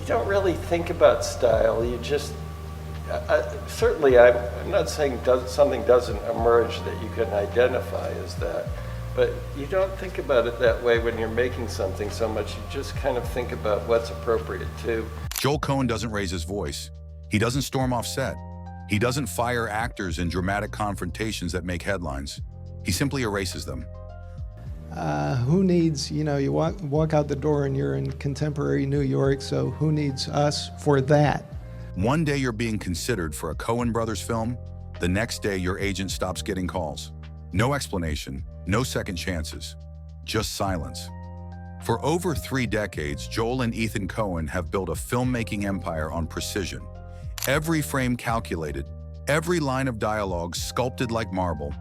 you don't really think about style. You just, certainly I'm not saying something doesn't emerge that you can identify as that, but you don't think about it that way when you're making something so much. You just kind of think about what's appropriate too. Joel Coen doesn't raise his voice. He doesn't storm off set. He doesn't fire actors in dramatic confrontations that make headlines. He simply erases them. Who needs, you walk out the door and you're in contemporary New York, so who needs us for that? One day you're being considered for a Coen Brothers film, the next day your agent stops getting calls. No explanation, no second chances, just silence. For over 3 decades, Joel and Ethan Coen have built a filmmaking empire on precision. Every frame calculated, every line of dialogue sculpted like marble,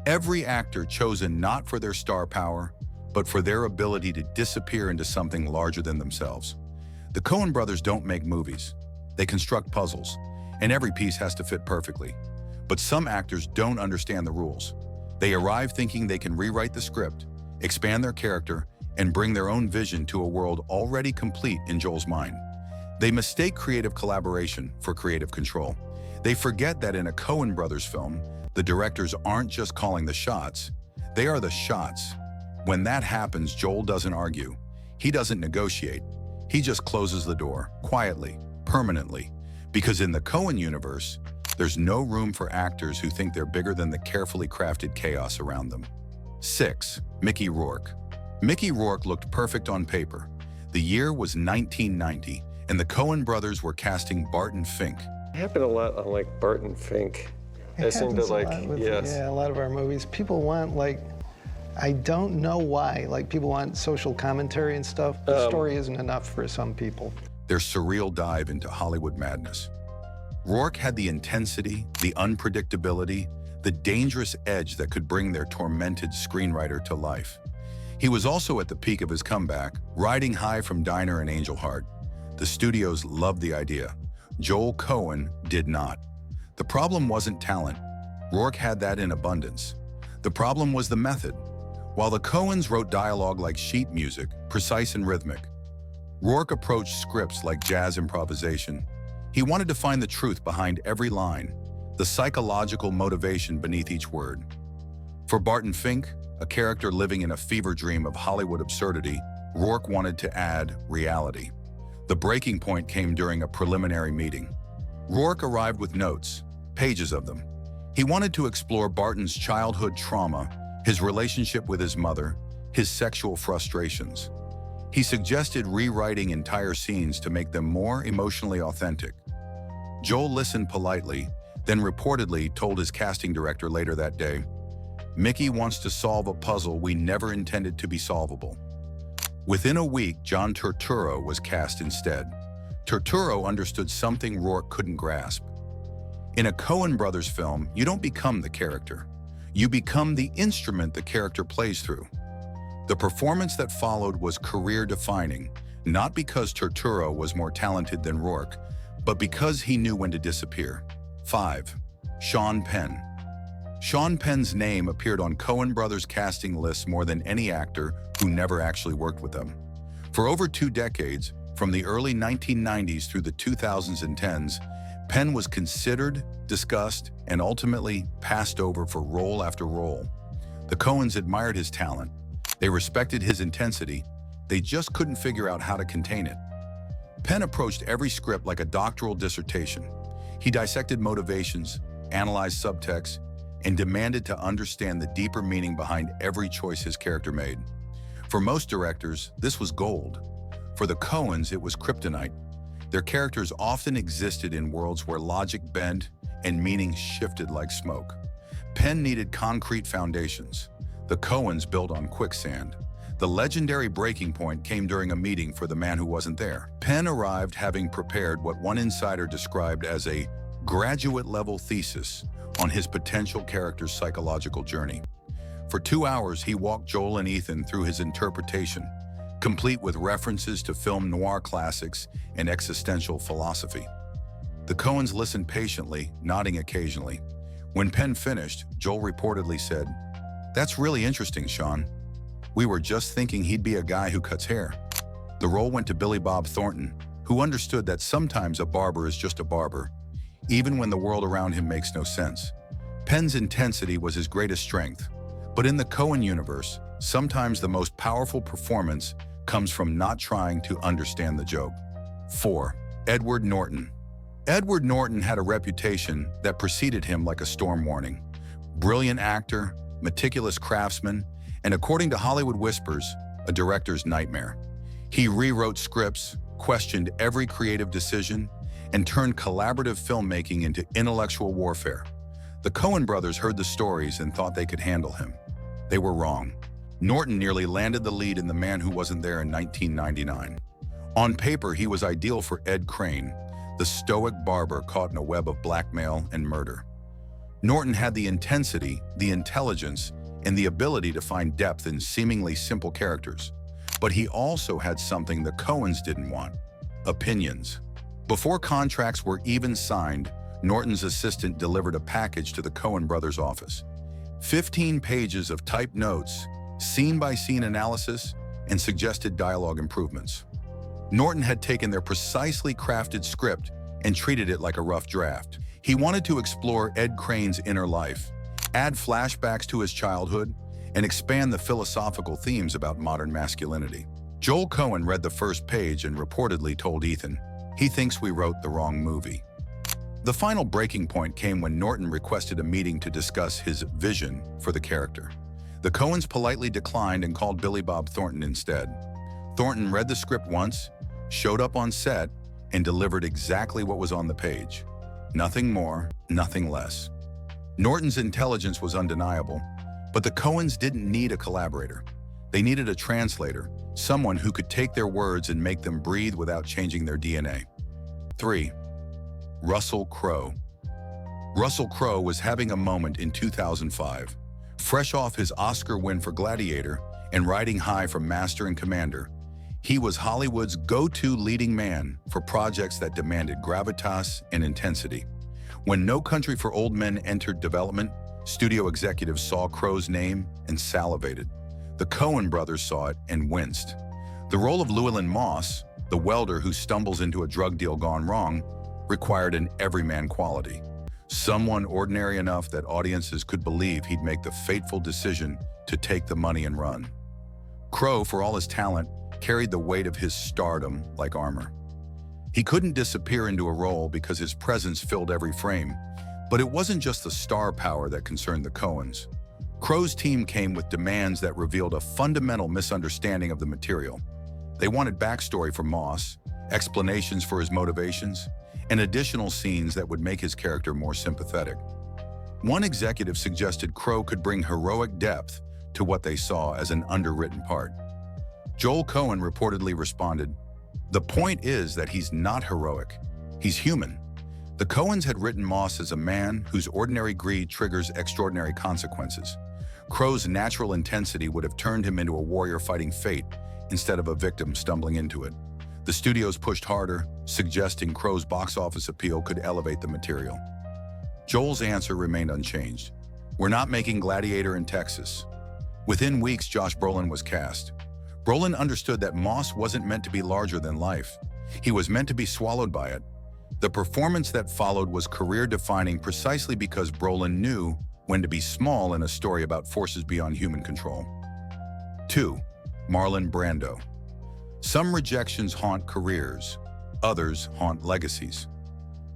every actor chosen not for their star power, but for their ability to disappear into something larger than themselves. The Coen brothers don't make movies. They construct puzzles, and every piece has to fit perfectly. But some actors don't understand the rules. They arrive thinking they can rewrite the script, expand their character, and bring their own vision to a world already complete in Joel's mind. They mistake creative collaboration for creative control. They forget that in a Coen brothers film, the directors aren't just calling the shots, they are the shots. When that happens, Joel doesn't argue. He doesn't negotiate. He just closes the door, quietly, permanently. Because in the Coen universe, there's no room for actors who think they're bigger than the carefully crafted chaos around them. 6. Mickey Rourke. Mickey Rourke looked perfect on paper. The year was 1990, and the Coen brothers were casting Barton Fink. It happened a lot on like Barton Fink. I seem to like, yes. Yeah, a lot of our movies. People want I don't know why, people want social commentary and stuff. The story isn't enough for some people. Their surreal dive into Hollywood madness. Rourke had the intensity, the unpredictability, the dangerous edge that could bring their tormented screenwriter to life. He was also at the peak of his comeback, riding high from Diner and Angel Heart. The studios loved the idea. Joel Coen did not. The problem wasn't talent. Rourke had that in abundance. The problem was the method. While the Coens wrote dialogue like sheet music, precise and rhythmic, Rourke approached scripts like jazz improvisation. He wanted to find the truth behind every line, the psychological motivation beneath each word. For Barton Fink, a character living in a fever dream of Hollywood absurdity, Rourke wanted to add reality. The breaking point came during a preliminary meeting. Rourke arrived with notes, pages of them. He wanted to explore Barton's childhood trauma, his relationship with his mother, his sexual frustrations. He suggested rewriting entire scenes to make them more emotionally authentic. Joel listened politely, then reportedly told his casting director later that day, "Mickey wants to solve a puzzle we never intended to be solvable." Within a week, John Turturro was cast instead. Turturro understood something Rourke couldn't grasp. In a Coen brothers film, you don't become the character. You become the instrument the character plays through. The performance that followed was career-defining, not because Turturro was more talented than Rourke, but because he knew when to disappear. 5. Sean Penn. Sean Penn's name appeared on Coen brothers casting lists more than any actor who never actually worked with them. For over 2 decades, from the early 1990s through the 2000s and 10s, Penn was considered, discussed, and ultimately passed over for role after role. The Coens admired his talent. They respected his intensity. They just couldn't figure out how to contain it. Penn approached every script like a doctoral dissertation. He dissected motivations, analyzed subtext, and demanded to understand the deeper meaning behind every choice his character made. For most directors, this was gold. For the Coens, it was kryptonite. Their characters often existed in worlds where logic bent and meaning shifted like smoke. Penn needed concrete foundations. The Coens built on quicksand. The legendary breaking point came during a meeting for the man who wasn't there. Penn arrived having prepared what one insider described as a graduate-level thesis on his potential character's psychological journey. For 2 hours, he walked Joel and Ethan through his interpretation, complete with references to film noir classics and existential philosophy. The Coens listened patiently, nodding occasionally. When Penn finished, Joel reportedly said, "That's really interesting, Sean. We were just thinking he'd be a guy who cuts hair." The role went to Billy Bob Thornton, who understood that sometimes a barber is just a barber, even when the world around him makes no sense. Penn's intensity was his greatest strength, but in the Coen universe, sometimes the most powerful performance comes from not trying to understand the joke. 4. Edward Norton. Edward Norton had a reputation that preceded him like a storm warning. Brilliant actor, meticulous craftsman, and according to Hollywood whispers, a director's nightmare. He rewrote scripts, questioned every creative decision, and turned collaborative filmmaking into intellectual warfare. The Coen brothers heard the stories and thought they could handle him. They were wrong. Norton nearly landed the lead in The Man Who Wasn't There in 1999. On paper, he was ideal for Ed Crane, the stoic barber caught in a web of blackmail and murder. Norton had the intensity, the intelligence, and the ability to find depth in seemingly simple characters. But he also had something the Coens didn't want: opinions. Before contracts were even signed, Norton's assistant delivered a package to the Coen brothers' office. 15 pages of typed notes, scene-by-scene analysis, and suggested dialogue improvements. Norton had taken their precisely crafted script and treated it like a rough draft. He wanted to explore Ed Crane's inner life, add flashbacks to his childhood, and expand the philosophical themes about modern masculinity. Joel Coen read the first page and reportedly told Ethan, "He thinks we wrote the wrong movie." The final breaking point came when Norton requested a meeting to discuss his vision for the character. The Coens politely declined and called Billy Bob Thornton instead. Thornton read the script once, showed up on set, and delivered exactly what was on the page. Nothing more, nothing less. Norton's intelligence was undeniable, but the Coens didn't need a collaborator. They needed a translator, someone who could take their words and make them breathe without changing their DNA. 3. Russell Crowe. Russell Crowe was having a moment in 2005. Fresh off his Oscar win for Gladiator and riding high from Master and Commander, he was Hollywood's go-to leading man for projects that demanded gravitas and intensity. When No Country for Old Men entered development, studio executives saw Crowe's name and salivated. The Coen brothers saw it and winced. The role of Llewellyn Moss, the welder who stumbles into a drug deal gone wrong, required an everyman quality. Someone ordinary enough that audiences could believe he'd make the fateful decision to take the money and run. Crowe, for all his talent, carried the weight of his stardom like armor. He couldn't disappear into a role because his presence filled every frame, but it wasn't just the star power that concerned the Coens. Crowe's team came with demands that revealed a fundamental misunderstanding of the material. They wanted backstory for Moss, explanations for his motivations, and additional scenes that would make his character more sympathetic. One executive suggested Crowe could bring heroic depth to what they saw as an underwritten part. Joel Coen reportedly responded, "The point is that he's not heroic. He's human." The Coens had written Moss as a man whose ordinary greed triggers extraordinary consequences. Crowe's natural intensity would have turned him into a warrior fighting fate instead of a victim stumbling into it. The studios pushed harder, suggesting Crowe's box office appeal could elevate the material. Joel's answer remained unchanged. "We're not making Gladiator in Texas." Within weeks, Josh Brolin was cast. Brolin understood that Moss wasn't meant to be larger than life. He was meant to be swallowed by it. The performance that followed was career-defining precisely because Brolin knew when to be small in a story about forces beyond human control. 2. Marlon Brando. Some rejections haunt careers, others haunt legacies.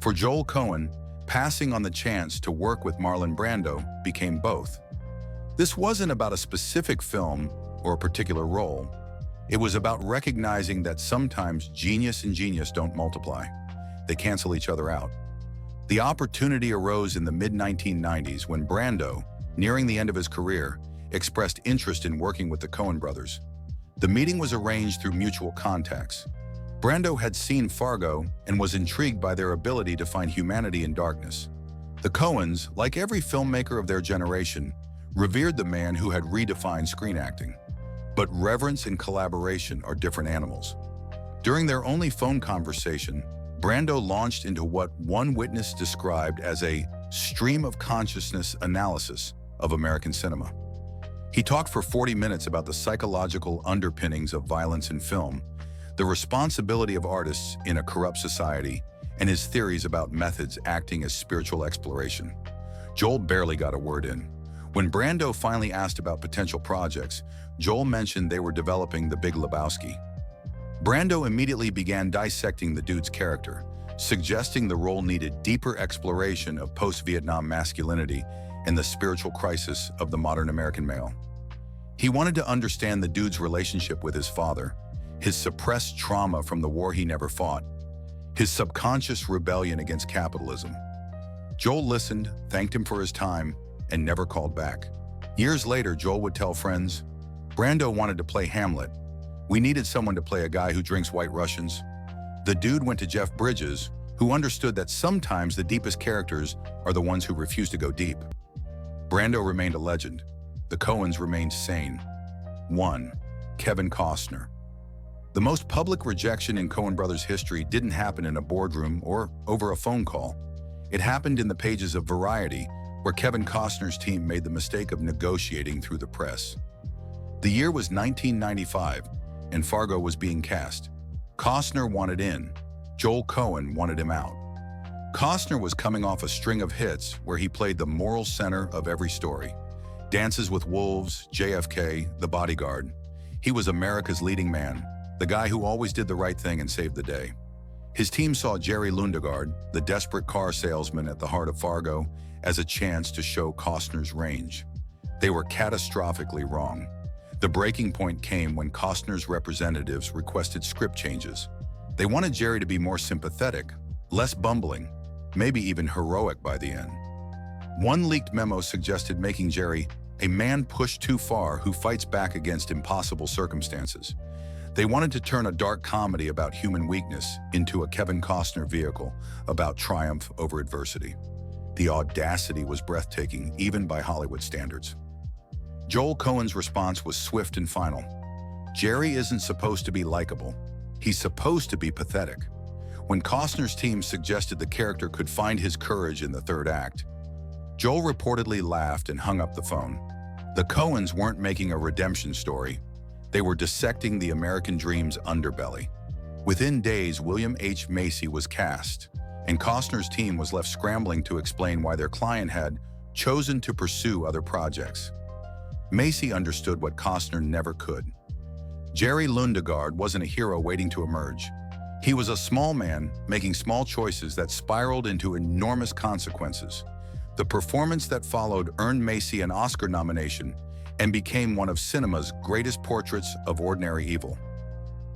For Joel Coen, passing on the chance to work with Marlon Brando became both. This wasn't about a specific film or a particular role. It was about recognizing that sometimes genius and genius don't multiply. They cancel each other out. The opportunity arose in the mid-1990s when Brando, nearing the end of his career, expressed interest in working with the Coen brothers. The meeting was arranged through mutual contacts. Brando had seen Fargo and was intrigued by their ability to find humanity in darkness. The Coens, like every filmmaker of their generation, revered the man who had redefined screen acting. But reverence and collaboration are different animals. During their only phone conversation, Brando launched into what one witness described as a stream of consciousness analysis of American cinema. He talked for 40 minutes about the psychological underpinnings of violence in film, the responsibility of artists in a corrupt society, and his theories about methods acting as spiritual exploration. Joel barely got a word in. When Brando finally asked about potential projects, Joel mentioned they were developing The Big Lebowski. Brando immediately began dissecting the dude's character, suggesting the role needed deeper exploration of post-Vietnam masculinity and the spiritual crisis of the modern American male. He wanted to understand the dude's relationship with his father, his suppressed trauma from the war he never fought, his subconscious rebellion against capitalism. Joel listened, thanked him for his time, and never called back. Years later, Joel would tell friends, "Brando wanted to play Hamlet. We needed someone to play a guy who drinks White Russians." The dude went to Jeff Bridges, who understood that sometimes the deepest characters are the ones who refuse to go deep. Brando remained a legend. The Coens remained sane. 1. Kevin Costner. The most public rejection in Coen brothers' history didn't happen in a boardroom or over a phone call. It happened in the pages of Variety, where Kevin Costner's team made the mistake of negotiating through the press. The year was 1995, and Fargo was being cast. Costner wanted in. Joel Coen wanted him out. Costner was coming off a string of hits where he played the moral center of every story. Dances with Wolves, JFK, The Bodyguard. He was America's leading man, the guy who always did the right thing and saved the day. His team saw Jerry Lundegaard, the desperate car salesman at the heart of Fargo, as a chance to show Costner's range. They were catastrophically wrong. The breaking point came when Costner's representatives requested script changes. They wanted Jerry to be more sympathetic, less bumbling, maybe even heroic by the end. One leaked memo suggested making Jerry a man pushed too far who fights back against impossible circumstances. They wanted to turn a dark comedy about human weakness into a Kevin Costner vehicle about triumph over adversity. The audacity was breathtaking, even by Hollywood standards. Joel Coen's response was swift and final. Jerry isn't supposed to be likable. He's supposed to be pathetic. When Costner's team suggested the character could find his courage in the third act, Joel reportedly laughed and hung up the phone. The Coens weren't making a redemption story. They were dissecting the American dream's underbelly. Within days, William H. Macy was cast, and Costner's team was left scrambling to explain why their client had chosen to pursue other projects. Macy understood what Costner never could. Jerry Lundegaard wasn't a hero waiting to emerge. He was a small man making small choices that spiraled into enormous consequences. The performance that followed earned Macy an Oscar nomination and became one of cinema's greatest portraits of ordinary evil.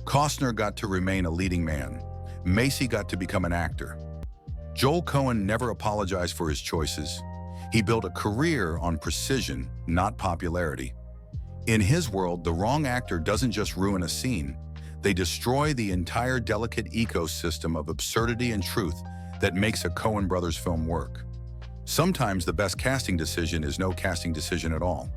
Costner got to remain a leading man. Macy got to become an actor. Joel Coen never apologized for his choices. He built a career on precision, not popularity. In his world, the wrong actor doesn't just ruin a scene. They destroy the entire delicate ecosystem of absurdity and truth that makes a Coen brothers film work. Sometimes the best casting decision is no casting decision at all.